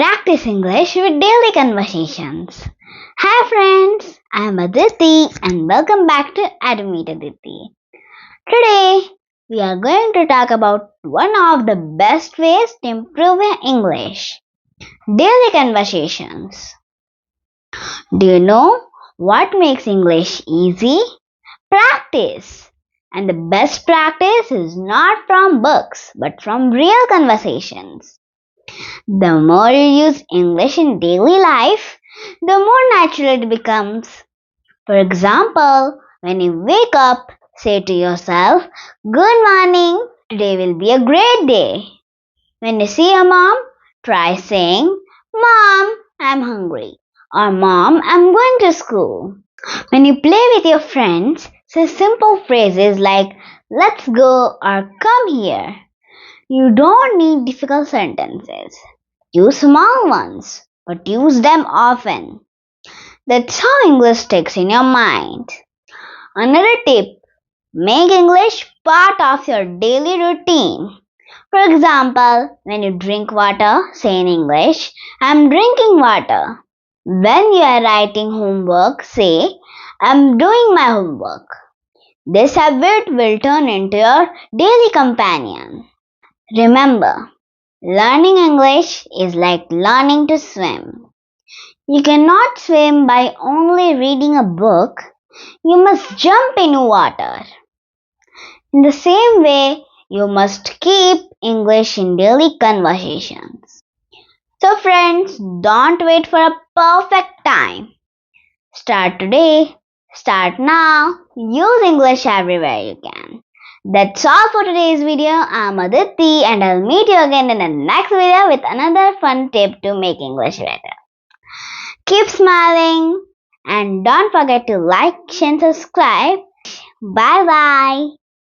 Practice English with daily conversations. Hi friends, I am Aditi and welcome back to Edumate Aditi. Today we are going to talk about one of the best ways to improve your English. Daily conversations. Do you know what makes English easy? Practice. And the best practice is not from books but from real conversations. The more you use English in daily life, the more natural it becomes. For example, when you wake up, say to yourself, "Good morning, today will be a great day." When you see your mom, try saying, "Mom, I'm hungry," or "Mom, I'm going to school." When you play with your friends, say simple phrases like, "Let's go" or "Come here." You don't need difficult sentences. Use small ones, but use them often. That's how English sticks in your mind. Another tip, make English part of your daily routine. For example, when you drink water, say in English, "I'm drinking water." When you are writing homework, say, "I'm doing my homework." This habit will turn into your daily companion. Remember, learning English is like learning to swim. You cannot swim by only reading a book. You must jump into water. In the same way, you must keep English in daily conversations. So friends, don't wait for a perfect time. Start today. Start now. Use English everywhere you can. That's all for today's video. I'm Aditi and I'll meet you again in the next video with another fun tip to make English better. Keep smiling and don't forget to like, share, and subscribe. Bye bye.